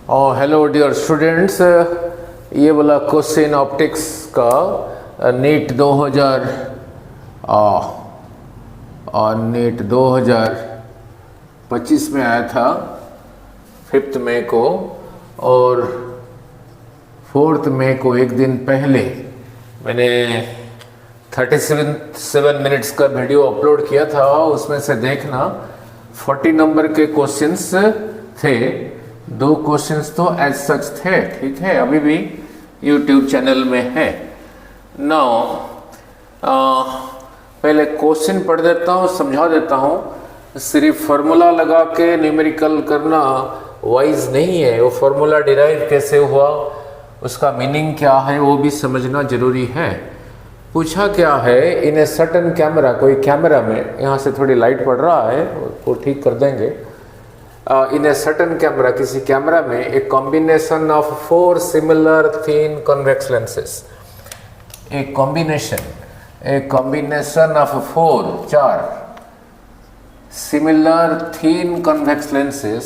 Hello dear students, ये वाला question optics का नीट 2025 में आया था 5 मई को, और 4 मई को एक दिन पहले मैंने 37 मिनट्स का वीडियो अपलोड किया था। उसमें से देखना 40 नंबर के क्वेश्चंस थे, 2 क्वेश्चंस तो एज सच थे, ठीक है, अभी भी यूट्यूब चैनल में है। नाउ पहले क्वेश्चन पढ़ देता हूँ, समझा देता हूँ। सिर्फ फार्मूला लगा के न्यूमेरिकल करना वाइज नहीं है, वो फार्मूला डिराइव कैसे हुआ, उसका मीनिंग क्या है, वो भी समझना जरूरी है। पूछा क्या है, इन ए सर्टन कैमरा, कोई कैमरा में, यहाँ से थोड़ी लाइट पड़ रहा है, वो ठीक कर देंगे। इन ए सर्टन कैमरा, किसी कैमरा में एक combination of 4 similar thin convex lenses, एक combination of 4 similar thin convex lenses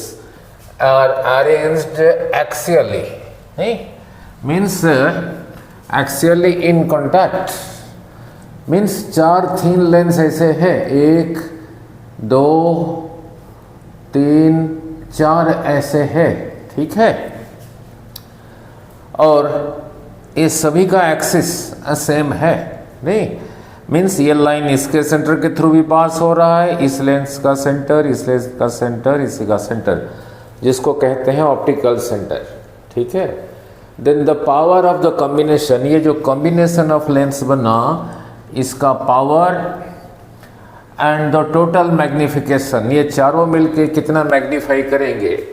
are arranged axially, नहीं means axially in contact, means 4 thin lens ऐसे है, 1 2 3 4 ऐसे है, ठीक है। और ये सभी का एक्सिस सेम है, नहीं मीन्स ये लाइन इसके सेंटर के थ्रू भी पास हो रहा है, इस लेंस का सेंटर, इस लेंस का सेंटर, इसी का सेंटर, जिसको कहते हैं ऑप्टिकल सेंटर, ठीक है। Then the power of the combination, ये जो कॉम्बिनेशन ऑफ लेंस बना, इसका power and the total magnification, ये चारों मिलके कितना मैग्नीफाई करेंगे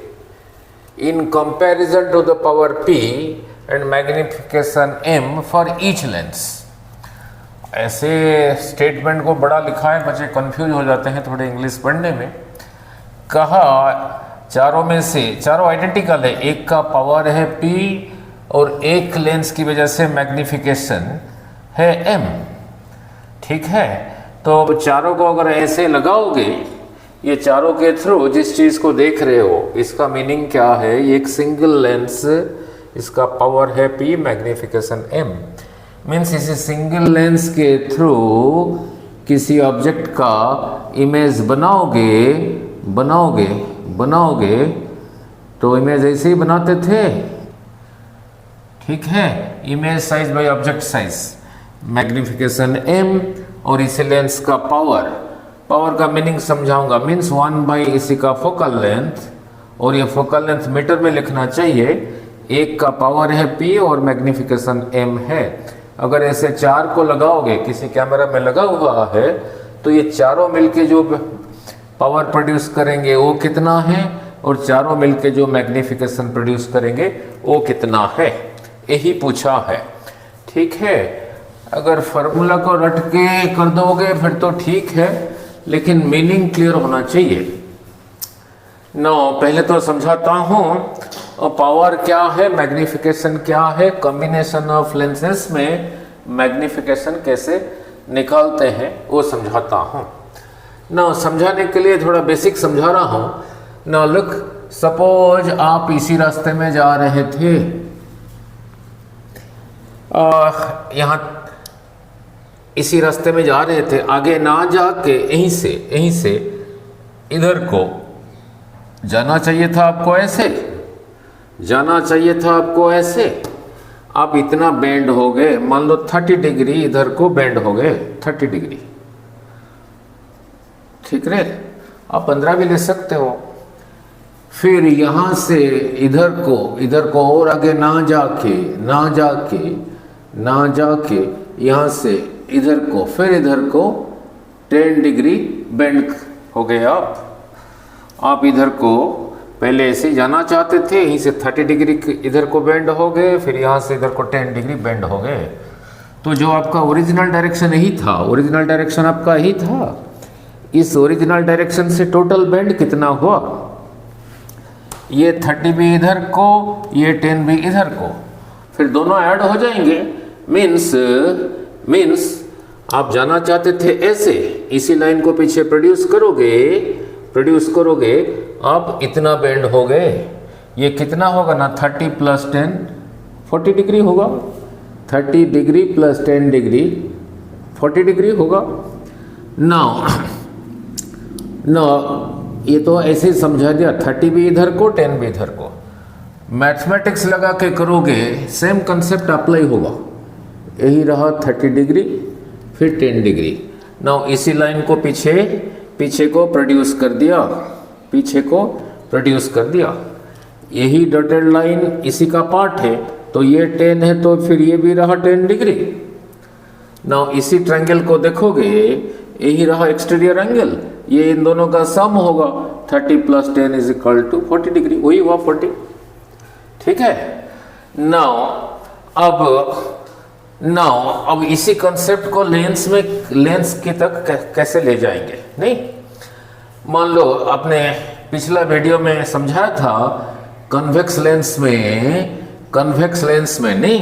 in comparison to the power P and magnification M for each lens. ऐसे स्टेटमेंट को बड़ा लिखा है, बच्चे कंफ्यूज हो जाते हैं थोड़े इंग्लिश पढ़ने में। कहा चारों में से, चारों आइडेंटिकल है, एक का पावर है P और एक लेंस की वजह से मैग्निफिकेशन है M, ठीक है। तो अब चारों को अगर ऐसे लगाओगे, ये चारों के थ्रू जिस चीज को देख रहे हो, इसका मीनिंग क्या है, ये एक सिंगल लेंस, इसका पावर है P, मैग्निफिकेशन M, मीन्स इसी सिंगल लेंस के थ्रू किसी ऑब्जेक्ट का इमेज बनाओगे तो इमेज ऐसे ही बनाते थे, ठीक है। Image size by object size, magnification M और इसी लेंस का पावर का मीनिंग समझाऊंगा, मीन्स 1 बाई इसी का फोकल लेंथ, और ये फोकल लेंथ मीटर में लिखना चाहिए। एक का पावर है P और मैग्निफिकेशन M है। अगर ऐसे 4 को लगाओगे, किसी कैमरा में लगा हुआ है, तो ये चारों मिलके जो पावर प्रोड्यूस करेंगे वो कितना है, और चारों मिलके जो मैग्निफिकेशन प्रोड्यूस करेंगे वो कितना है, यही पूछा है, ठीक है। अगर फार्मूला को रट के कर दोगे फिर तो ठीक है, लेकिन मीनिंग क्लियर होना चाहिए। पहले तो समझाता हूँ पावर क्या है, मैग्निफिकेशन क्या है, कॉम्बिनेशन ऑफ लेंसेस में मैग्निफिकेशन कैसे निकालते हैं वो समझाता हूँ। समझाने के लिए थोड़ा बेसिक समझा रहा हूँ। लुक, सपोज आप इसी रास्ते में जा रहे थे, यहाँ इसी रास्ते में जा रहे थे, आगे ना जाके यहीं से इधर को जाना चाहिए था आपको, ऐसे जाना चाहिए था आपको, ऐसे। आप इतना बेंड हो गए, मान लो 30 डिग्री इधर को बेंड हो गए, 30 डिग्री, ठीक है। आप 15 भी ले सकते हो। फिर यहाँ से इधर को और आगे ना जाके यहाँ से इधर को, फिर इधर को 10 डिग्री बेंड हो गए आप इधर को पहले ऐसे जाना चाहते थे, यहीं से 30 डिग्री इधर को बेंड हो गए, फिर यहाँ से इधर को 10 डिग्री बेंड हो गए। तो जो आपका ओरिजिनल डायरेक्शन यही था, ओरिजिनल डायरेक्शन आपका यही था। इस ओरिजिनल डायरेक्शन से टोटल बेंड कितना हुआ, ये 30 भी इधर को, ये 10 भी इधर को, फिर दोनों ऐड हो जाएंगे। मीन्स आप जाना चाहते थे ऐसे, इसी लाइन को पीछे प्रोड्यूस करोगे, आप इतना बेंड हो गए, ये कितना होगा ना 30 प्लस 10 40 डिग्री होगा। 30 डिग्री प्लस 10 डिग्री 40 डिग्री होगा। नाउ ये तो ऐसे ही समझा दिया, 30 भी इधर को 10 भी इधर को। मैथमेटिक्स लगा के करोगे सेम कंसेप्ट अप्लाई होगा। यही रहा 30 डिग्री फिर 10 डिग्री। नाउ इसी लाइन को पीछे को प्रोड्यूस कर दिया, पीछे को प्रोड्यूस कर दिया। यही डॉटेड लाइन इसी का पार्ट है, तो ये 10 है तो फिर ये भी रहा 10 डिग्री। नाउ इसी ट्रायंगल को देखोगे, यही रहा एक्सटीरियर एंगल, ये इन दोनों का सम होगा। 30 plus 10 is equal to 40 degree, वही हुआ 40। ठीक है। नाउ अब इसी कंसेप्ट को लेंस की तक कैसे ले जाएंगे। नहीं, मान लो आपने पिछला वीडियो में समझाया था कन्वेक्स लेंस में नहीं,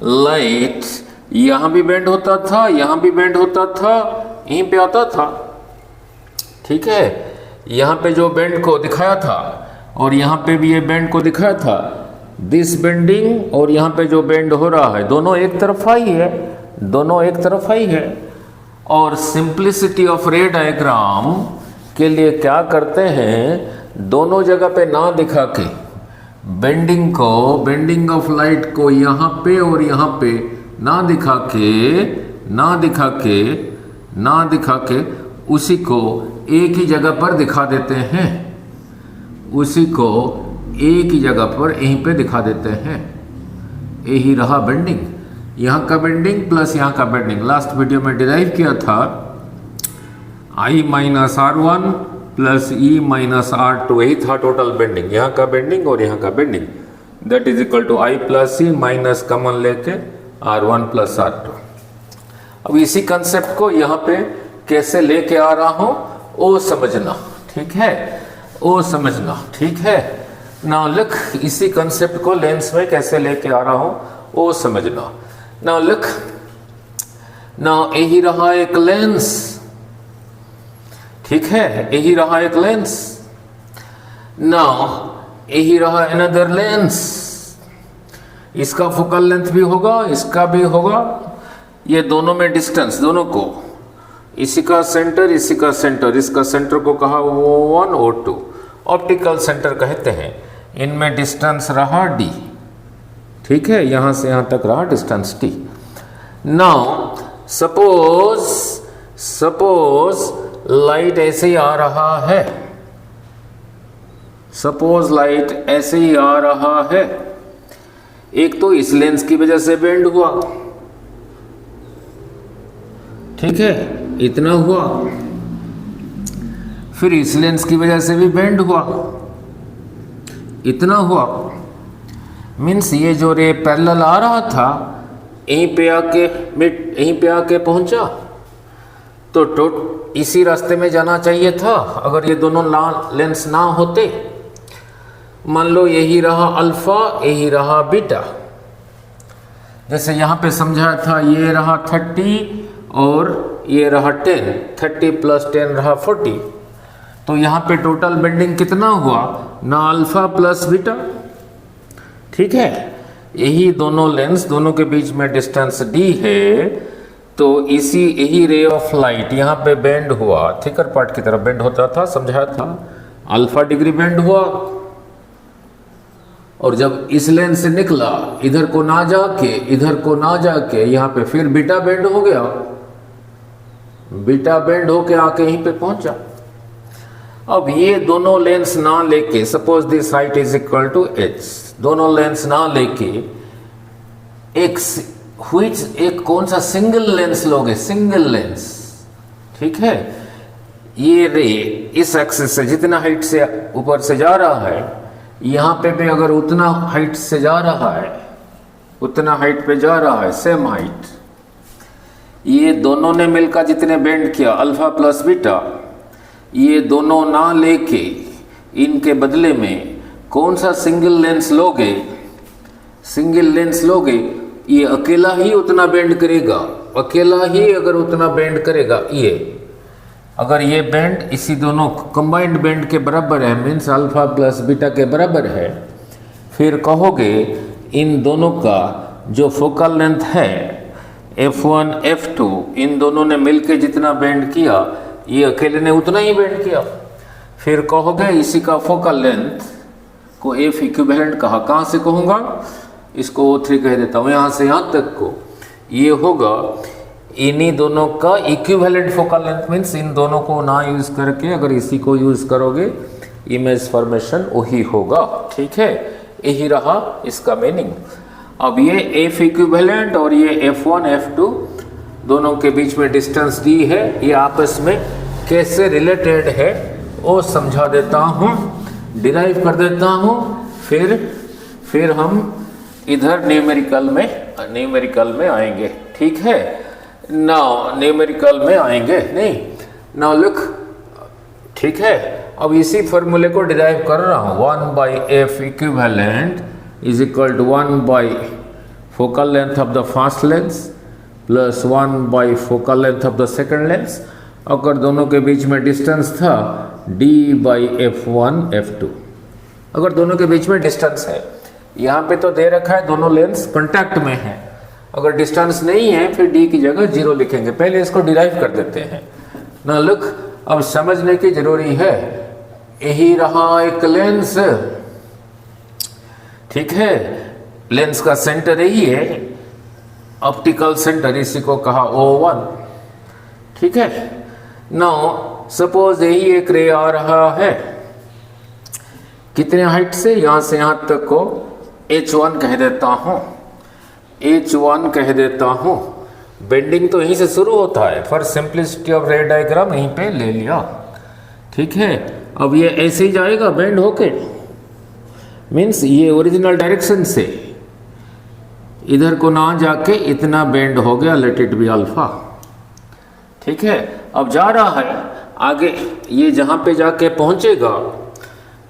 लाइट यहां भी बेंड होता था, यहां भी बेंड होता था, यहीं पे आता था। ठीक है, यहां पे जो बेंड को दिखाया था और यहां पे भी ये बेंड को दिखाया था, दिस बेंडिंग और यहाँ पे जो बेंड हो रहा है दोनों एक तरफा ही है, दोनों एक तरफा ही है। और सिंप्लिसिटी ऑफ रे डायग्राम के लिए क्या करते हैं, दोनों जगह पे ना दिखा के बेंडिंग ऑफ लाइट को यहाँ पे और यहाँ पे ना दिखा के उसी को एक ही जगह पर दिखा देते हैं, उसी को एक ही जगह पर यहीं पे दिखा देते हैं। यही रहा बेंडिंग, यहाँ का बेंडिंग प्लस यहाँ का बेंडिंग। लास्ट वीडियो में डिराइव किया था I minus R1 plus E minus R2, यही था टोटल बेंडिंग। यहाँ का बेंडिंग और यहाँ का bending, that is equal to I plus E minus common लेके R1 प्लस R2। अब इसी कंसेप्ट को यहाँ पे कैसे लेके आ रहा हूँ वो समझना, ठीक है, वो समझना, ठीक है। नाउ लुक, इसी कंसेप्ट को लेंस में कैसे लेके आ रहा हूं वो समझना। नाउ लुक, नाउ यही रहा एक लेंस, ठीक है, यही रहा एक लेंस। नाउ यही रहा अनदर लेंस, इसका फोकल लेंथ भी होगा, इसका भी होगा। ये दोनों में डिस्टेंस, दोनों को, इसी का सेंटर, इसी का सेंटर, इसका सेंटर को कहा O1 O2, ऑप्टिकल सेंटर कहते हैं। इनमें डिस्टेंस रहा d, ठीक है, यहां से यहां तक रहा distance t। Now suppose light ऐसे ही आ रहा है, सपोज लाइट ऐसे ही आ रहा है। एक तो इस लेंस की वजह से बेंड हुआ, ठीक है, इतना हुआ। फिर इस लेंस की वजह से भी बेंड हुआ, इतना हुआ। मीन्स ये जो रे पैरेलल आ रहा था यहीं पे आके पहुंचा, तो इसी रास्ते में जाना चाहिए था अगर ये दोनों लेंस ना होते। मान लो यही रहा अल्फा, यही रहा बीटा। जैसे यहाँ पे समझाया था, ये रहा 30 और ये रहा 10, 30 प्लस 10 रहा 40। तो यहाँ पे टोटल बेंडिंग कितना हुआ ना, अल्फा प्लस बीटा, ठीक है। यही दोनों लेंस, दोनों के बीच में डिस्टेंस d है। तो यही रे ऑफ लाइट यहाँ पे बेंड हुआ, थिकर पार्ट की तरफ बेंड होता था, समझाया था, अल्फा डिग्री बेंड हुआ। और जब इस लेंस से निकला, इधर को ना जाके यहाँ पे फिर बीटा बेंड हो गया, बीटा बेंड होके आके यहीं पे पहुंचा। अब ये दोनों लेंस ना लेके, suppose this height is equal to h, दोनों लेंस ना लेके एक कौन सा सिंगल लेंस लोगे, सिंगल लेंस, ठीक है। ये रे इस एक्सिस से जितना हाइट से ऊपर से जा रहा है, यहाँ पे भी अगर उतना हाइट से जा रहा है, उतना हाइट पे जा रहा है, सेम हाइट, ये दोनों ने मिलकर जितने बेंड किया अल्फा प्लस बीटा, ये दोनों ना लेके इनके बदले में कौन सा सिंगल लेंस लोगे, सिंगल लेंस लोगे, ये अकेला ही उतना बेंड करेगा, अकेला ही अगर उतना बेंड करेगा, ये अगर ये बेंड इसी दोनों कंबाइंड बेंड के बराबर है, मीन्स अल्फा प्लस बीटा के बराबर है, फिर कहोगे इन दोनों का जो फोकल लेंथ है F1 F2 इन दोनों ने मिलके जितना बेंड किया ये अकेले ने उतना ही बेंड किया। फिर कहोगे इसी का फोकल लेंथ को F इक्विवेलेंट कहा। कहाँ से कहूँगा, इसको O3 कह देता हूँ, यहाँ से यहाँ तक को ये होगा इन्हीं दोनों का इक्विवेलेंट फोकल लेंथ। मीन्स इन दोनों को ना यूज करके अगर इसी को यूज करोगे इमेज फॉर्मेशन वही होगा। ठीक है, यही रहा इसका मीनिंग। अब ये F इक्विवेलेंट और ये F1 F2 दोनों के बीच में डिस्टेंस दी है, ये आपस में कैसे रिलेटेड है वो समझा देता हूँ, डिराइव कर देता हूँ। फिर हम इधर न्यूमेरिकल में आएंगे। ठीक है, नाउ न्यूमेरिकल में आएंगे नहीं, नाउ लुक। ठीक है, अब इसी फॉर्मूले को डिराइव कर रहा हूँ। 1/F equivalent is equal to 1 focal length of the first lens plus 1 focal length of the second lens. अगर दोनों के बीच में डिस्टेंस था D/F1 F2। अगर दोनों के बीच में डिस्टेंस है, यहाँ पे तो दे रखा है दोनों लेंस कांटेक्ट में है, अगर डिस्टेंस नहीं है फिर D की जगह 0 लिखेंगे। पहले इसको डिराइव कर देते हैं ना। लुक, अब समझने की जरूरी है। यही रहा एक लेंस। ठीक है, लेंस का सेंटर यही है, ऑप्टिकल सेंटर, इसी को कहा O1। ठीक है, नाउ सपोज यही एक रे आ रहा है, कितने हाइट से, यहां से यहां तक को H1 कह देता हूं, H1 कह देता हूं। बेंडिंग तो यहीं से शुरू होता है, फॉर सिंपलिसिटी ऑफ रे डायग्राम यहीं पे ले लिया। ठीक है, अब ये ऐसे ही जाएगा बेंड होके, मीन्स ये ओरिजिनल डायरेक्शन से इधर को ना जाके इतना बेंड हो गया, लेट इट बी अल्फा। ठीक है, अब जा रहा है आगे, ये जहां पे जाके पहुंचेगा,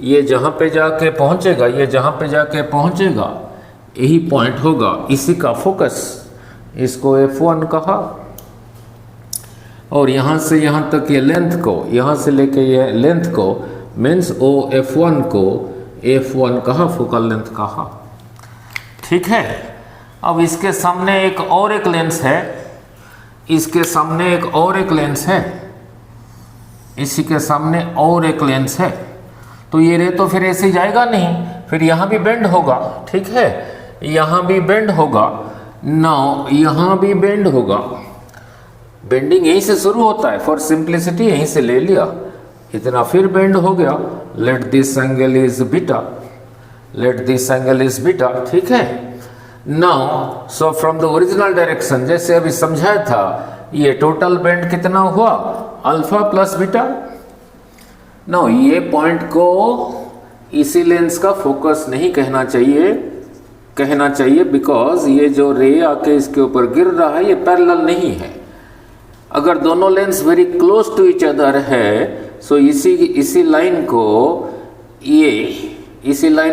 ये जहां पे जाके पहुंचेगा, ये जहां पे जाके पहुंचेगा, यही पॉइंट होगा, इसी का फोकस, इसको F1 कहा। और यहां से यहां तक ये लेंथ को, यहां से लेके ये लेंथ को, मीन्स OF1 को F1 कहा, फोकल लेंथ कहा। ठीक है, अब इसके सामने एक लेंस है, इसके सामने एक लेंस है, इसी के सामने और एक लेंस है। तो ये रे तो फिर ऐसे जाएगा नहीं, फिर यहाँ भी बेंड होगा। ठीक है, यहाँ भी बेंड होगा, नाउ यहाँ भी बेंड होगा। बेंडिंग यहीं से शुरू होता है, फॉर सिंप्लिसिटी यहीं से ले लिया, इतना फिर बेंड हो गया। Let this angle is beta, let this angle is beta. ठीक है, now so from the original direction, जैसे अभी समझाया था, ये टोटल बेंड कितना हुआ, अल्फा प्लस बीटा। नाउ ये पॉइंट को इसी लेंस का फोकस नहीं कहना चाहिए, बिकॉज ये जो रे आके इसके ऊपर गिर रहा है ये पैरेलल नहीं है। अगर दोनों lens very close to each other है, सो इसी लाइन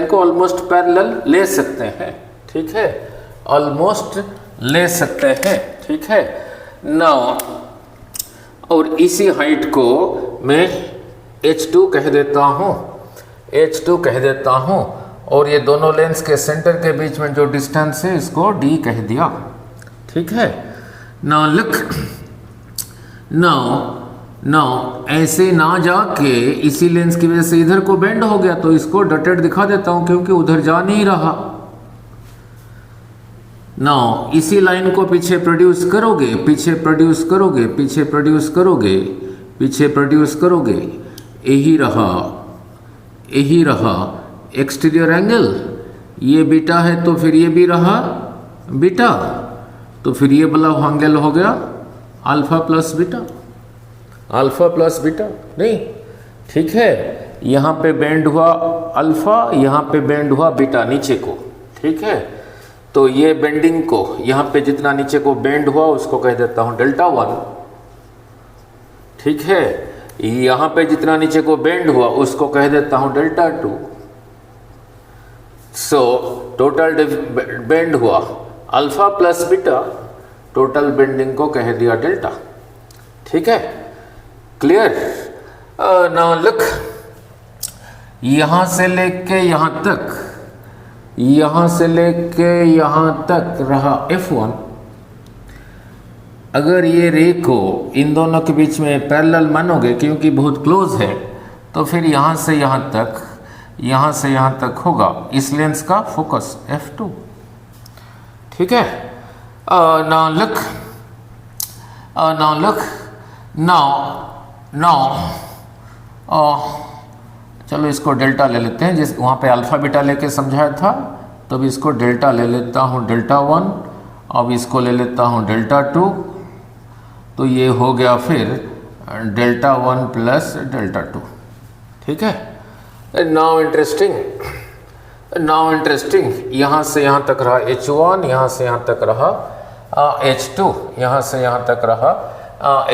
को ऑलमोस्ट पैरेलल ले सकते हैं। ठीक है, ऑलमोस्ट ले सकते हैं। ठीक है, नाउ और इसी हाइट को मैं H2 कह देता हूँ, और ये दोनों लेंस के सेंटर के बीच में जो डिस्टेंस है इसको D कह दिया। ठीक है, नाउ लुक, नाउ ऐसे ना जाके इसी लेंस की वजह से इधर को बेंड हो गया, तो इसको डॉटेड दिखा देता हूं क्योंकि उधर जा नहीं रहा। नाउ इसी लाइन को पीछे प्रोड्यूस करोगे, यही रहा एक्सटीरियर एंगल। ये बीटा है तो फिर ये भी रहा बीटा, तो फिर ये वाला एंगल हो गया अल्फा प्लस बीटा, नहीं। ठीक है, यहाँ पे बेंड हुआ अल्फा, यहाँ पे बेंड हुआ बीटा नीचे को। ठीक है, तो ये बेंडिंग को यहाँ पे जितना नीचे को बेंड हुआ उसको कह देता हूँ Δ1। ठीक है, यहाँ पे जितना नीचे को बेंड हुआ उसको कह देता हूँ Δ2। सो टोटल बेंड हुआ alpha plus beta, total bending को कह दिया डेल्टा। ठीक है, क्लियर। नाउ लुक, यहां से लेके यहां तक यहाँ से लेके यहाँ तक रहा F1। अगर ये रे को इन दोनों के बीच में पैरेलल मानोगे क्योंकि बहुत क्लोज है, तो फिर यहाँ से यहाँ तक, यहाँ से यहाँ तक होगा इस लेंस का फोकस F2। ठीक है। नाउ लुक चलो इसको डेल्टा ले लेते हैं, जिस वहाँ पे अल्फा बीटा लेके समझाया था, तो भी इसको डेल्टा ले लेता हूँ, डेल्टा 1। अब इसको ले लेता हूँ डेल्टा 2, तो ये हो गया फिर डेल्टा 1 प्लस डेल्टा 2। ठीक है। नाउ इंटरेस्टिंग, यहाँ से यहाँ तक रहा H1, यहाँ से यहाँ तक रहा H2, यहाँ से यहाँ तक रहा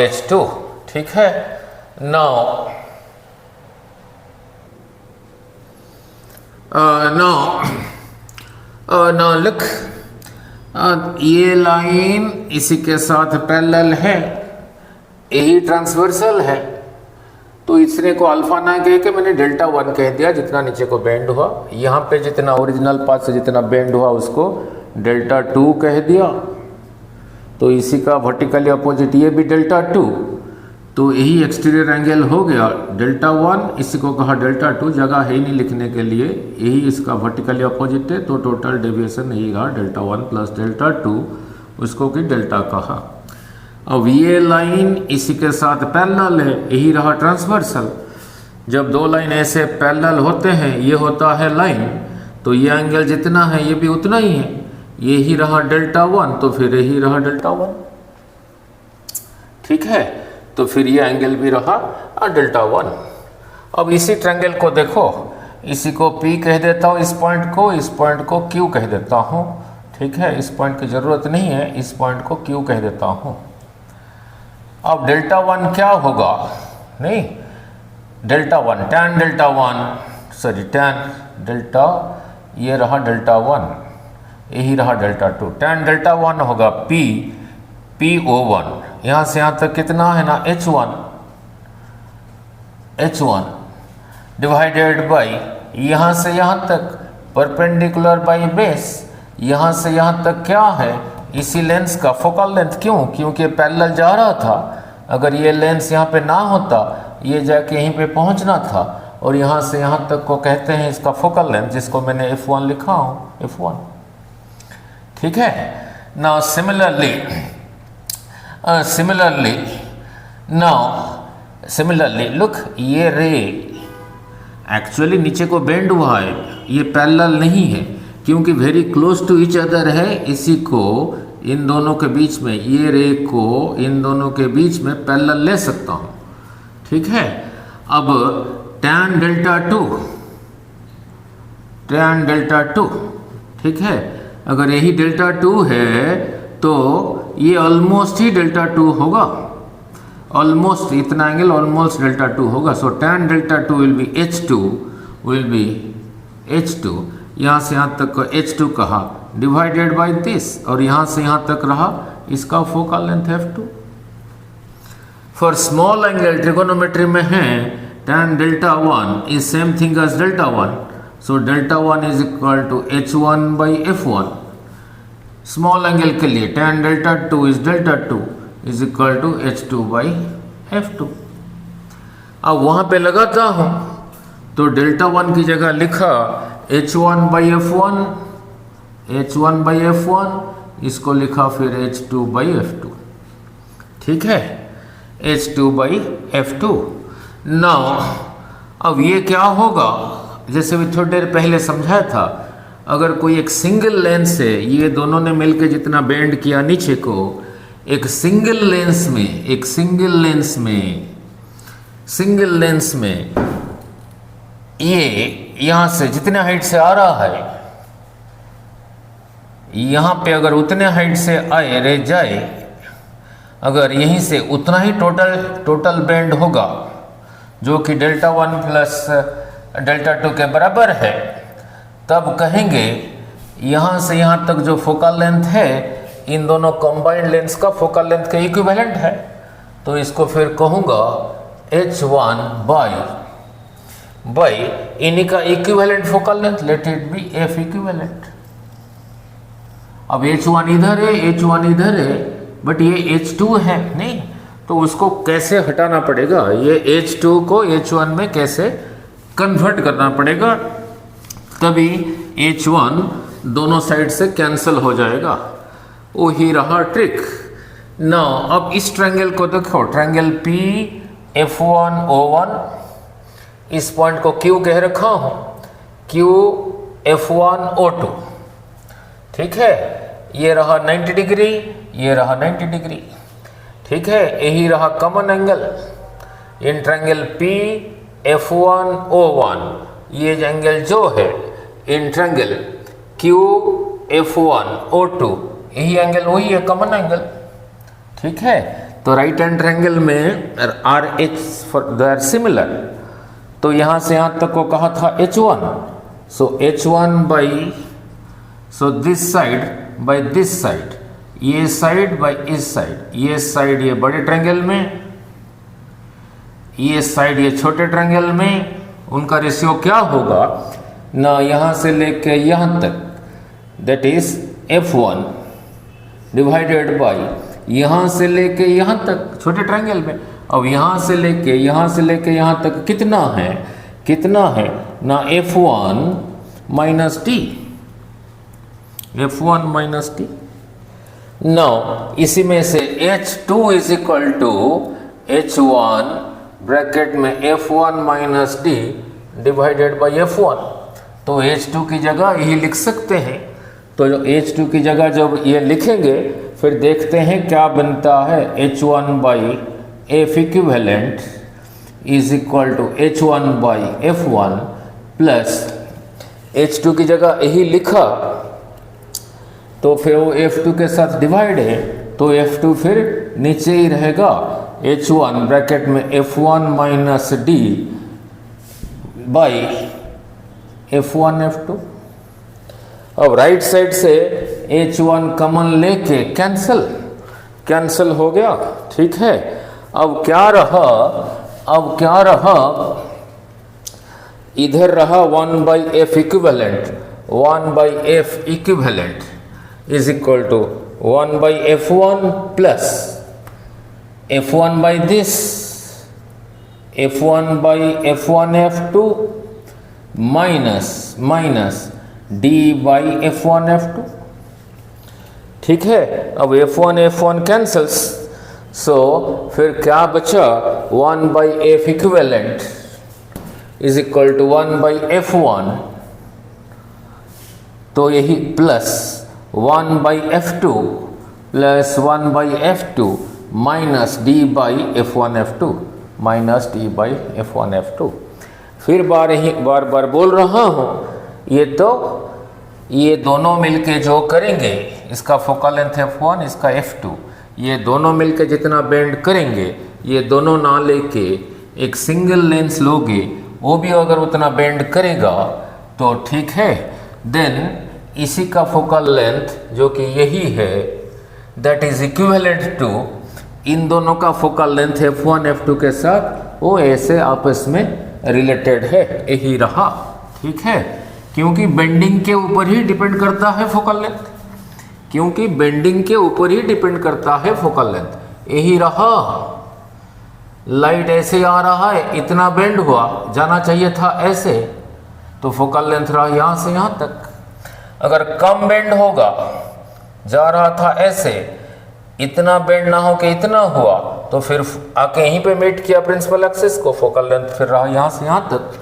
H2। ठीक है। नाउ लुक, ये लाइन इसी के साथ पैरेलल है, यही ट्रांसवर्सल है, तो इसने को अल्फा ना कह के मैंने डेल्टा 1 कह दिया, जितना नीचे को बेंड हुआ। यहाँ पे जितना ओरिजिनल पाथ से जितना बेंड हुआ उसको डेल्टा 2 कह दिया, तो इसी का वर्टिकली अपोजिट ये भी डेल्टा 2, तो यही एक्सटीरियर एंगल हो गया डेल्टा 1, इसी को कहा डेल्टा 2, जगह है ही नहीं लिखने के लिए, यही इसका वर्टिकली अपोजिट है, तो टोटल डेविएशन यही रहा डेल्टा 1 प्लस डेल्टा 2, उसको कि डेल्टा कहा। अब ये लाइन इसी के साथ पैरेलल है, यही रहा ट्रांसवर्सल। जब दो लाइन ऐसे पैरेलल होते हैं, ये होता है लाइन, तो ये एंगल जितना है ये भी उतना ही है, यही रहा डेल्टा 1, तो फिर यही रहा डेल्टा 1। ठीक है, तो फिर ये एंगल भी रहा डेल्टा 1। अब इसी ट्रायंगल को देखो, इसी को P कह देता हूँ, इस पॉइंट को Q कह देता हूँ। ठीक है, इस पॉइंट की ज़रूरत नहीं है, इस पॉइंट को Q कह देता हूँ। अब डेल्टा 1 क्या होगा? नहीं, delta 1 tan delta 1 sorry tan delta, ये रहा डेल्टा 1, यही रहा डेल्टा 2। tan डेल्टा 1 होगा PO1, यहाँ से यहाँ तक कितना है ना H1 डिवाइडेड बाई यहाँ से यहाँ तक परपेंडिकुलर बाई बेस, यहाँ से यहाँ तक क्या है इसी लेंस का फोकल लेंथ। क्यों? क्योंकि पैरेलल जा रहा था, अगर ये लेंस यहाँ पे ना होता, ये जाके यहीं पे पहुँचना था, और यहाँ से यहाँ तक को कहते हैं इसका फोकल लेंथ, जिसको मैंने F1 लिखा हूँ, F1। ठीक है। नाउ सिमिलरली लुक, ये रे एक्चुअली नीचे को बेंड हुआ है, ये पैरेलल नहीं है, क्योंकि very close to each other है। इसी को इन दोनों के बीच में, ये रे को इन दोनों के बीच में पैरेलल ले सकता हूँ। ठीक है। अब tan डेल्टा 2, ठीक है, अगर यही डेल्टा 2 है तो ये ऑलमोस्ट ही डेल्टा 2 होगा, ऑलमोस्ट इतना एंगल ऑलमोस्ट डेल्टा 2 होगा। सो tan delta 2 will be H2, यहाँ से यहाँ तक को H2 कहा, डिवाइडेड बाय दिस, और यहाँ से यहाँ तक रहा इसका focal length F2। For small angle trigonometry में है tan delta 1 is same thing as delta 1, so delta 1 is equal to H1 by F1। Small angle के लिए tan delta 2 is delta 2 is equal to H2 by F2। अब वहाँ पे लगाता हूँ, तो डेल्टा 1 की जगह लिखा H1 बाई F1, इसको लिखा फिर H2 बाई F2। ठीक है, H2 बाई F2। नाउ अब ये क्या होगा, जैसे भी थोड़ी देर पहले समझाया था, अगर कोई एक सिंगल लेंस है, ये दोनों ने मिलकर जितना बेंड किया नीचे को, एक सिंगल लेंस में ये यहाँ से जितने हाइट से आ रहा है, यहाँ पे अगर उतने हाइट से आए रह जाए, अगर यहीं से उतना ही टोटल बेंड होगा, जो कि डेल्टा 1 प्लस डेल्टा 2 के बराबर है, तब कहेंगे यहाँ से यहाँ तक जो फोकल लेंथ है इन दोनों कंबाइंड लेंस का फोकल लेंथ का इक्विवेलेंट है। तो इसको फिर कहूँगा H1 बाई बाई इन्हीं का equivalent focal length, let it be F equivalent. अब H1 इधर है, H1 इधर है, बट ये H2 है नहीं, तो उसको कैसे हटाना पड़ेगा, ये H2 को H1 में कैसे कन्वर्ट करना पड़ेगा, तभी H1 दोनों साइड से कैंसिल हो जाएगा। वो ही रहा ट्रिक। नाउ अब इस ट्रायंगल को देखो, ट्रायंगल P F1O1, इस पॉइंट को Q कह रखा हूं, Q F1O2, ठीक है। ये रहा 90 डिग्री, ये रहा 90 डिग्री, ठीक है। यही रहा common angle in triangle P F1O1, ये एंगल जो है इन ट्रायंगल Q F1O2, यही एंगल वही है, कॉमन एंगल, ठीक है। तो राइट हैंड ट्रायंगल में RH दे आर सिमिलर, तो यहां से यहां तक को कहा था H1, so H1 by, so this side by this side, ये साइड बाई इस साइड, ये साइड ये बड़े ट्रायंगल में, ये साइड ये छोटे ट्रायंगल में, उनका रेशियो क्या होगा ना, यहां से लेके यहां तक, that is F1 divided by यहां से लेके यहां तक छोटे ट्रायंगल में। अब यहां से लेके यहां तक कितना है, कितना है ना, F1 minus T, F1 minus T. Now इसी में से H2 is equal to H1 bracket में F1 minus D divided by F1, तो H2 की जगह यही लिख सकते हैं। तो जो H2 की जगह जब ये लिखेंगे फिर देखते हैं क्या बनता है, H1 by F equivalent is equal to H1 by F1 plus H2 की जगह यही लिखा, तो फिर वो F2 के साथ डिवाइड है, तो F2 फिर नीचे ही रहेगा, H1 ब्रैकेट में F1 minus D by F1 F2। अब राइट साइड से H1 कॉमन लेके कैंसिल हो गया, ठीक है। अब क्या रहा, इधर रहा 1 by F equivalent, 1 by F equivalent is equal to 1 by F1 plus F1 by this, F1 by F1 F2 minus D by F1 F2, ठीक है। अब F1 कैंसल्स, सो फिर क्या बचा, 1 by F equivalent is equal to 1 by F1, तो यही plus 1 by F2 plus 1 by F2 minus D by F1 F2, minus D by F1 F2। फिर बार बार बोल रहा हूँ, ये दोनों मिलके जो करेंगे, इसका फोकल लेंथ F1, इसका F2, ये दोनों मिलके जितना बेंड करेंगे, ये दोनों ना लेके एक सिंगल लेंस लोगे, वो भी अगर उतना बेंड करेगा तो ठीक है, देन इसी का फोकल लेंथ जो कि यही है, दैट इज इक्विवेलेंट टू इन दोनों का फोकल लेंथ F1 F2 के साथ वो ऐसे आपस में रिलेटेड है, यही रहा, ठीक है। क्योंकि बेंडिंग के ऊपर ही डिपेंड करता है फोकल लेंथ, क्योंकि बेंडिंग के ऊपर ही डिपेंड करता है फोकल लेंथ, यही रहा। लाइट ऐसे आ रहा है, इतना बेंड हुआ, जाना चाहिए था ऐसे, तो फोकल लेंथ रहा यहाँ से यहाँ तक। अगर कम बेंड होगा, जा रहा था ऐसे, इतना बेंड ना हो के इतना हुआ, तो फिर आके यहीं पे मीट किया प्रिंसिपल एक्सिस को, फोकल लेंथ फिर रहा यहाँ से यहाँ तक।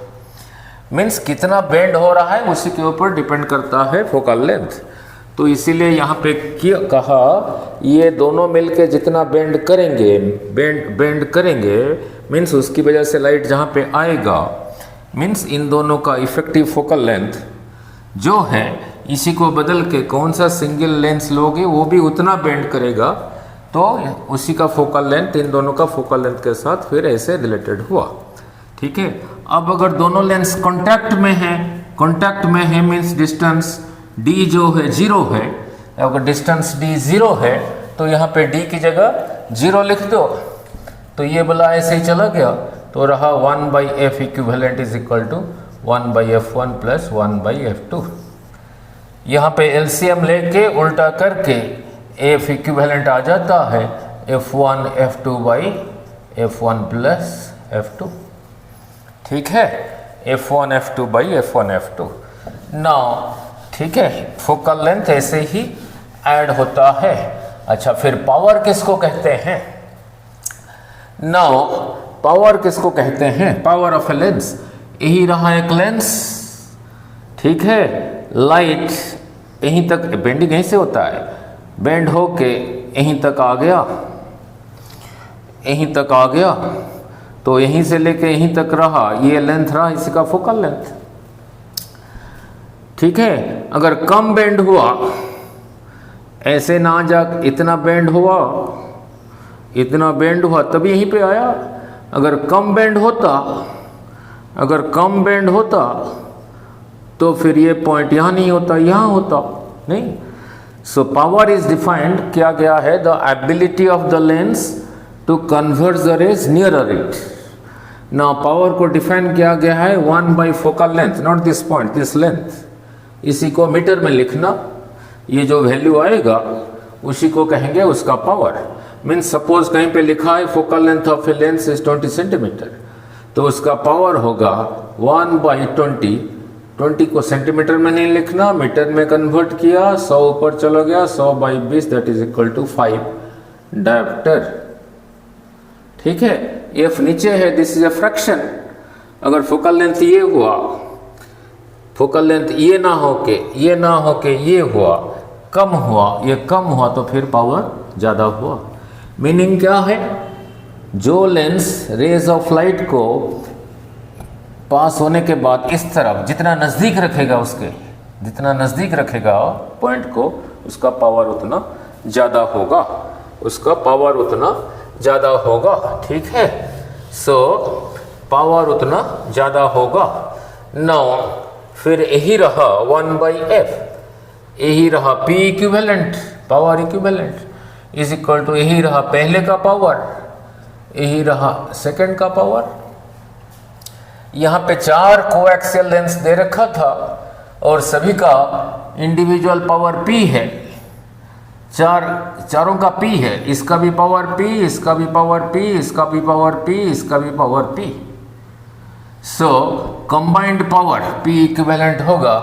मीन्स कितना बेंड हो रहा है उसी के ऊपर डिपेंड करता है फोकल लेंथ। तो इसीलिए यहाँ पे कहा ये दोनों मिलके जितना बेंड करेंगे मीन्स उसकी वजह से लाइट जहाँ पे आएगा, मीन्स इन दोनों का इफेक्टिव फोकल लेंथ जो है, इसी को बदल के कौन सा सिंगल लेंस लोगे वो भी उतना बेंड करेगा, तो उसी का फोकल लेंथ इन दोनों का फोकल लेंथ के साथ फिर ऐसे रिलेटेड हुआ, ठीक है। अब अगर दोनों लेंस कांटेक्ट में है मीन्स डिस्टेंस d जो है 0 है, अगर डिस्टेंस d 0 है तो यहाँ पे d की जगह 0 लिख दो, तो ये वाला ऐसे ही चला गया, तो रहा 1/f equivalent is equal to 1/f1 plus 1/f2। यहाँ पे एलसीएम लेके उल्टा करके f इक्विवेलेंट आ जाता है f1 f2 by f1 plus f2। ठीक है, f1 f2 by f1 f2। Now ठीक है, फोकल लेंथ ऐसे ही ऐड होता है। अच्छा, फिर पावर किसको कहते हैं? नाउ पावर किसको कहते हैं? Power of a lens. यही रहा एक लेंस, ठीक है, लाइट यहीं तक बेंडिंग यहीं से होता है, बेंड होके यहीं तक आ गया, यहीं तक आ गया, तो यहीं से लेके यहीं तक रहा, ये लेंथ रहा इसी का फोकल लेंथ। ठीक है, अगर कम बेंड हुआ, ऐसे ना जा, इतना बेंड हुआ, इतना बेंड हुआ तब यहीं पे आया। अगर कम बेंड होता, अगर कम बेंड होता तो फिर ये पॉइंट यहाँ नहीं होता, यहाँ होता नहीं। सो पावर इज डिफाइंड किया गया है the ability of the lens to converge the rays nearer it. ना पावर को डिफाइन किया गया है 1 by focal length, not this point, this length. इसी को मीटर में लिखना, ये जो वैल्यू आएगा उसी को कहेंगे उसका पावर। मीन्स सपोज कहीं पे लिखा है focal length of a lens is 20 centimetre, तो उसका पावर होगा 1/20। 20 को सेंटीमीटर में नहीं लिखना, मीटर में कन्वर्ट किया, 100 ऊपर चला गया, 100/20 that is equal to 5 dioptre. ठीक है, एफ नीचे है, दिस इज ए फ्रैक्शन। अगर फोकल लेंथ ये हुआ, फोकल लेंथ ये ना होके ये ना होके ये हुआ, कम हुआ, ये कम हुआ, तो फिर पावर ज़्यादा हुआ। मीनिंग क्या है? जो लेंस रेज ऑफ लाइट को पास होने के बाद इस तरफ जितना नज़दीक रखेगा, उसके जितना नज़दीक रखेगा पॉइंट को, उसका पावर उतना ज़्यादा होगा, उसका पावर उतना ज़्यादा होगा। ठीक है, सो पावर उतना ज़्यादा होगा। नाउ फिर यही रहा 1/f, यही रहा P equivalent, power equivalent is equal to यही रहा पहले का पावर, यही रहा सेकंड का पावर। यहाँ पे 4 कोएक्सियल लेंस दे रखा था और सभी का इंडिविजुअल पावर P है, चारों का P है, इसका भी पावर P, इसका भी पावर P, इसका भी पावर P, इसका भी power P। So combined power P equivalent होगा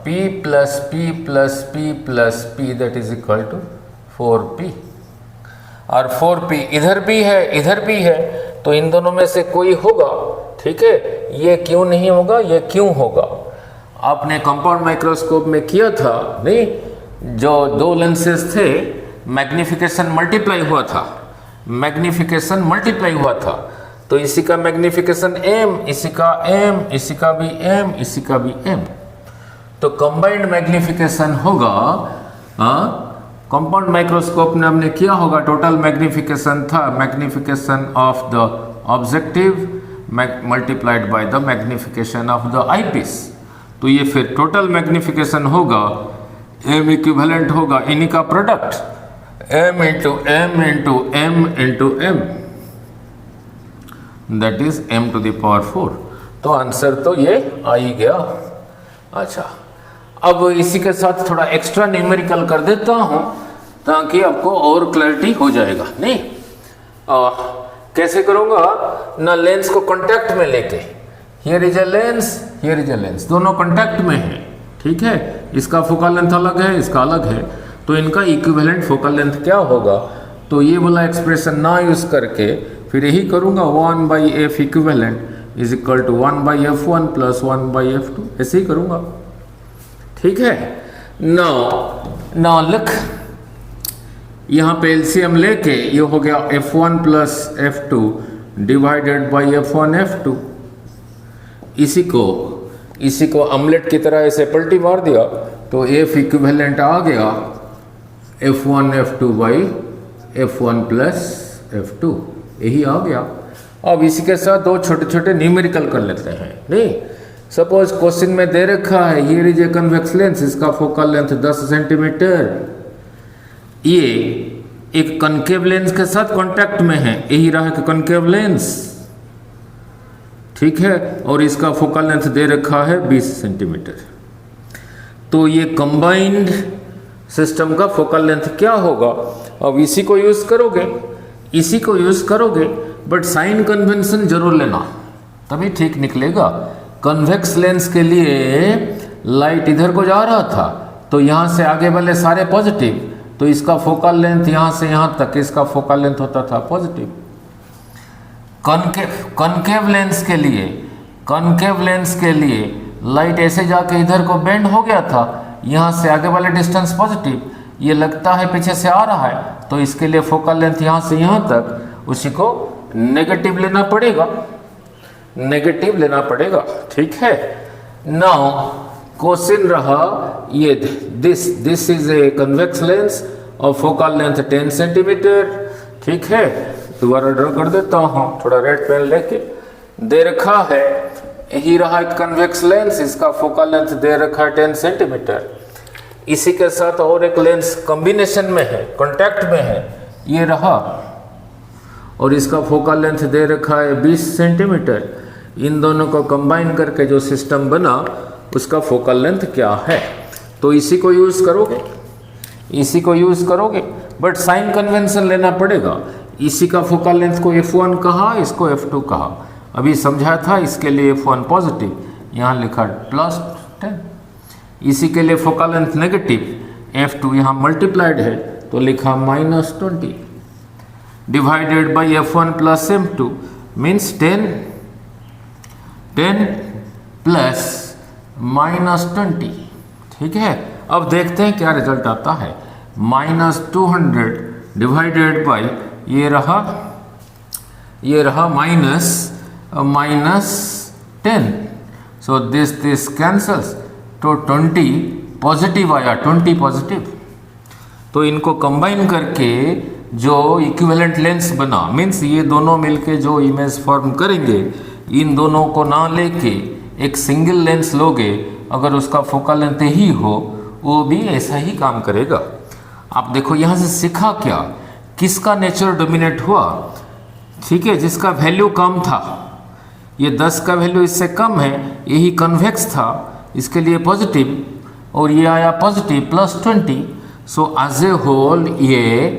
P plus P plus P plus P that is equal to 4P। और 4P इधर भी है, इधर भी है, तो इन दोनों में से कोई होगा। ठीक है, ये क्यों नहीं होगा, ये क्यों होगा? आपने कंपाउंड माइक्रोस्कोप में किया था नहीं, जो 2 लेंसेज थे, मैग्निफिकेशन मल्टीप्लाई हुआ था, मैग्निफिकेशन मल्टीप्लाई हुआ था, तो इसी का मैग्निफिकेशन m, इसी का m, इसी का भी m, इसी का भी m, तो कंबाइंड मैग्निफिकेशन होगा। कंपाउंड माइक्रोस्कोप में हमने किया होगा, टोटल मैग्निफिकेशन था magnification of the objective multiplied by the magnification of the eyepiece, तो ये फिर टोटल मैग्निफिकेशन होगा, m इक्विवेलेंट होगा इन्हीं का product, m into m into m into m, that is m to the power 4। तो answer तो ये आ ही गया। अच्छा, अब इसी के साथ थोड़ा एक्स्ट्रा न्यूमेरिकल कर देता हूँ ताकि आपको और क्लैरिटी हो जाएगा। नहीं कैसे करूँगा ना, लेंस को कांटेक्ट में लेके, here is a lens, here is a lens, दोनों कांटेक्ट में है। ठीक है, इसका फोकल लेंथ अलग है, इसका अलग है, तो इनका इक्विवेलेंट फोकल लेंथ क्या होगा? तो ये वाला एक्सप्रेशन ना यूज करके फिर यही करूँगा, 1/f equivalent is equal to 1/f1 plus 1/f2, ऐसे ही करूँगा। ठीक है, नाउ लिख, यहाँ पे एलसीएम लेके ये हो गया f1 plus f2 divided by f1 f2। इसी को ऑमलेट की तरह ऐसे पलटी मार दिया तो f इक्विवेलेंट आ गया f1 f2 by f1 plus f2, यही आ गया। अब इसी के साथ 2 छोटे छोटे न्यूमेरिकल कर लेते हैं। नहीं, सपोज क्वेश्चन में दे रखा है here is a convex lens, इसका फोकल लेंथ 10 सेंटीमीटर, ये एक कनकेव लेंस के साथ कांटेक्ट में है, यही रहा कि कनकेव लेंस, ठीक है, और इसका फोकल लेंथ दे रखा है 20 सेंटीमीटर। तो ये कंबाइंड सिस्टम का फोकल लेंथ क्या होगा? अब इसी को यूज करोगे, बट साइन कन्वेंशन जरूर लेना, तभी ठीक निकलेगा। कन्वेक्स लेंस के लिए लाइट इधर को जा रहा था, तो यहाँ से आगे वाले सारे पॉजिटिव, तो इसका फोकल लेंथ यहाँ से यहाँ तक इसका फोकल लेंथ होता था पॉजिटिव। कनकेव लेंस के लिए लाइट ऐसे जाके इधर को बेंड हो गया था, यहाँ से आगे वाले डिस्टेंस पॉजिटिव, ये लगता है पीछे से आ रहा है, तो इसके लिए फोकल लेंथ यहाँ से यहाँ तक उसी को नेगेटिव लेना पड़ेगा, ठीक है। नाउ क्वेश्चन रहा ये, this is a convex lens और फोकल लेंथ 10 सेंटीमीटर, ठीक है। दोबारा ड्रॉ कर देता हूँ, थोड़ा रेड पेन लेके। दे रखा है, यही रहा एक कन्वेक्स लेंस, इसका फोकल लेंथ दे रखा है 10 सेंटीमीटर। इसी के साथ और एक लेंस कॉम्बिनेशन में है, कांटेक्ट में है, ये रहा, और इसका फोकल लेंथ दे रखा है 20 सेंटीमीटर। इन दोनों को कंबाइन करके जो सिस्टम बना उसका फोकल लेंथ क्या है? तो इसी को यूज करोगे, बट साइन कन्वेंशन लेना पड़ेगा। इसी का फोकल लेंथ को F1 कहा, इसको F2 कहा, अभी समझाया था। इसके लिए F1 पॉजिटिव, यहाँ लिखा +10। इसी के लिए फोकल लेंथ नेगेटिव, F2 यहाँ मल्टीप्लाइड है, तो लिखा -20 divided by F1 plus M2 means 10 plus -20, ठीक है। अब देखते हैं क्या रिजल्ट आता है। -200 डिवाइडेड बाई ये रहा -10, सो दिस कैंसल्स, तो 20 पॉजिटिव आया, 20 पॉजिटिव। तो इनको कंबाइन करके जो इक्विवेलेंट लेंस बना, मीन्स ये दोनों मिलके जो इमेज फॉर्म करेंगे, इन दोनों को ना लेके एक सिंगल लेंस लोगे, अगर उसका फोकल लेंथ ही हो, वो भी ऐसा ही काम करेगा। आप देखो यहाँ से सीखा क्या, किसका नेचर डोमिनेट हुआ, ठीक है, जिसका वैल्यू कम था। ये 10 का वैल्यू इससे कम है, यही कन्वेक्स था, इसके लिए पॉजिटिव, और ये आया positive +20। So as a whole ये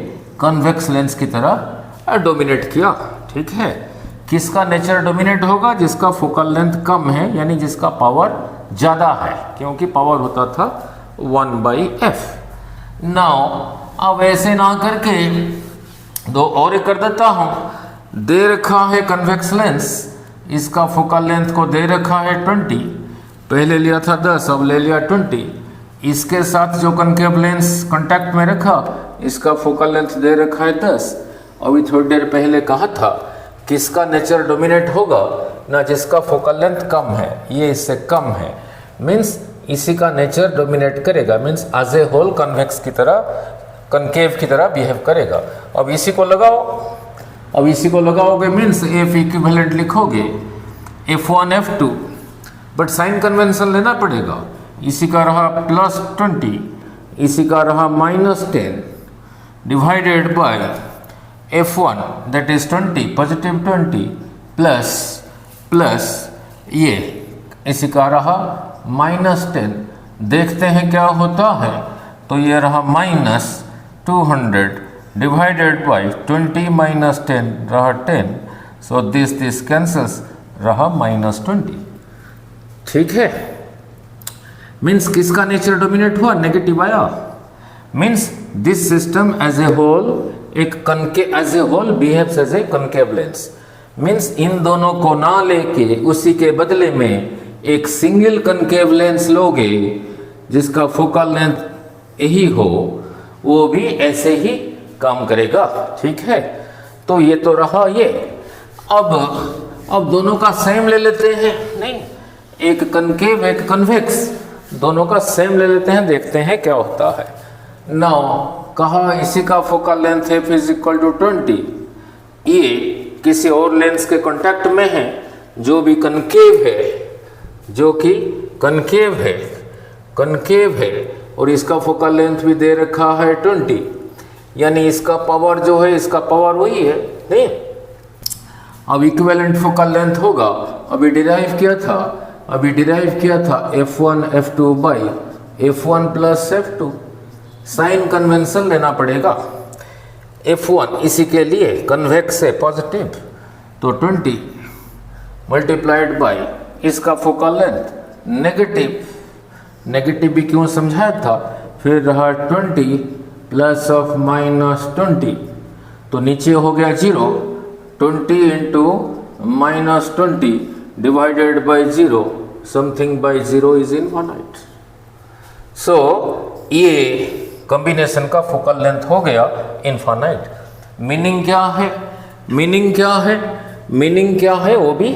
कन्वेक्स लेंस की तरह डोमिनेट किया, ठीक है। किसका नेचर डोमिनेट होगा? जिसका फोकल लेंथ कम है, यानी जिसका पावर ज़्यादा है, क्योंकि पावर होता था 1/f। नाउ अब ऐसे ना करके दो और कर देता हूँ। दे रखा है कन्वेक्स लेंस, इसका फोकल लेंथ को दे रखा है 20, पहले लिया था 10, अब ले लिया 20। इसके साथ जो कनकेव लेंस कांटेक्ट में रखा, इसका फोकल लेंथ दे रखा है 10। अभी थोड़ी देर पहले कहा था किसका नेचर डोमिनेट होगा ना, जिसका फोकल लेंथ कम है, ये इससे कम है, मीन्स इसी का नेचर डोमिनेट करेगा, means as a whole convex की तरह, कनकेव की तरह बिहेव करेगा। अब इसी को लगाओगे मीन्स F इक्विवेलेंट लिखोगे F1 F2, but sign convention लेना पड़ेगा। इसी का रहा +20, इसी का रहा -10 divided by F1 that is 20 positive 20 plus ये इसी का रहा -10। देखते हैं क्या होता है, तो ये रहा -200 डिवाइडेड बाई 20 - 10 रहा 10, सो दिस कैंसल्स, रहा -20, ठीक है। मीन्स किसका नेचर डोमिनेट हुआ? नेगेटिव आया, means this system as a whole as a whole behaves as a concave lens, means इन दोनों को ना लेके उसी के बदले में एक सिंगल कनकेव लेंस लोगे, जिसका फोकल लेंथ यही हो, वो भी ऐसे ही काम करेगा, ठीक है। तो ये तो रहा ये। अब दोनों का सेम ले लेते हैं, नहीं, एक कनकेव एक कन्वेक्स, दोनों का सेम ले लेते हैं, देखते हैं क्या होता है। नाउ कहा इसी का फोकल लेंथ F = 20, ये किसी और लेंस के कांटेक्ट में है जो भी कनकेव है, जो कि कनकेव है, और इसका फोकल लेंथ भी दे रखा है 20, यानी इसका पावर जो है, इसका पावर वही है, नहीं। अब इक्विवेलेंट फोकल लेंथ होगा, अभी डिराइव किया था f1 f2 by f1 plus f2। Sign convention लेना पड़ेगा। f1 इसी के लिए कन्वेक्स है पॉजिटिव, तो 20 मल्टीप्लाइड बाई इसका फोकल लेंथ नेगेटिव भी क्यों समझाया था, फिर रहा 20 प्लस ऑफ माइनस 20, तो नीचे हो गया 0, 20 into minus 20 divided by 0, something by 0 is infinite. So ये कॉम्बिनेशन का फोकल लेंथ हो गया इनफाइनाइट। मीनिंग क्या है वो भी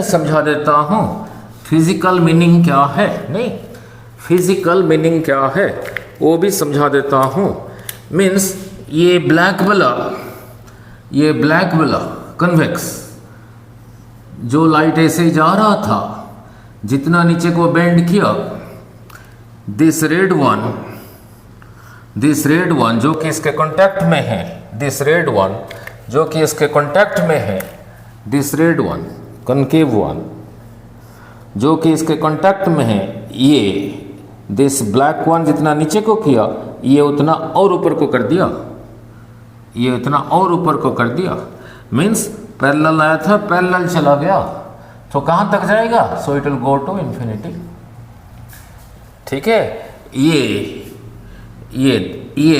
समझा देता हूँ। फिजिकल मीनिंग क्या है वो भी समझा देता हूँ। मीन्स ये ब्लैक वाला कन्वेक्स जो लाइट ऐसे जा रहा था, जितना नीचे को बेंड किया, दिस रेड वन जो कि इसके कांटेक्ट में है, this red one concave one जो कि इसके कांटेक्ट में है, ये दिस ब्लैक वन जितना नीचे को किया, ये उतना और ऊपर को कर दिया, मीन्स पैरेलल आया था, पैरेलल चला गया, तो कहाँ तक जाएगा, so it will go to infinity. ठीक है, ये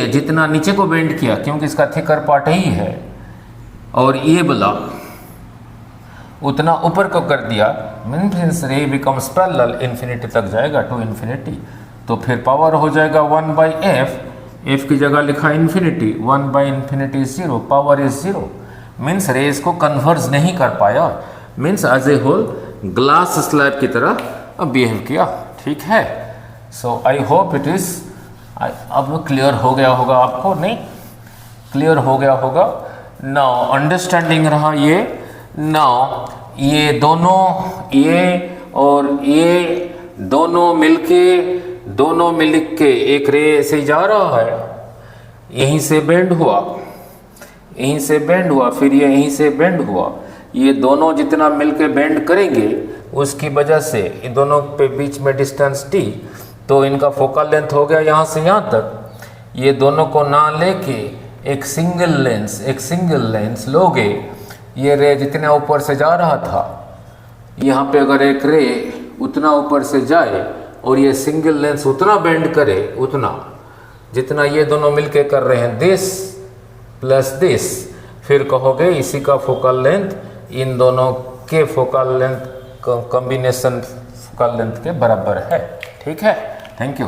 जितना नीचे को बेंड किया, क्योंकि इसका थिकर पार्ट ही है, और ये बोला उतना ऊपर को कर दिया, मीन्स रे बिकम्स पैरेलल, इन्फिनिटी तक जाएगा, टू इन्फिनिटी। तो फिर पावर हो जाएगा 1/f, f की जगह लिखा infinity, 1/∞ is 0, power is 0, means rays को कन्वर्ज नहीं कर पाया, means as a whole glass slab की तरह बिहेव किया। ठीक है, so I hope it is अब क्लियर हो गया होगा आपको, नहीं क्लियर हो गया होगा। नाउ अंडरस्टैंडिंग रहा ये। नाउ ये दोनों, ये और ये दोनों मिलके एक रे से जा रहा है, यहीं से बेंड हुआ, फिर ये यहीं से बेंड हुआ, ये दोनों जितना मिलके बेंड करेंगे उसकी वजह से इन दोनों पे बीच में डिस्टेंस t, तो इनका फोकल लेंथ हो गया यहाँ से यहाँ तक। ये दोनों को ना लेके एक सिंगल लेंस लोगे, ये रे जितना ऊपर से जा रहा था, यहाँ पे अगर एक रे उतना ऊपर से जाए और ये सिंगल लेंस उतना बेंड करे, उतना जितना ये दोनों मिलके कर रहे हैं, दिस प्लस दिस, फिर कहोगे इसी का फोकल लेंथ इन दोनों के focal length combination focal length के बराबर है। ठीक है, थैंक यू।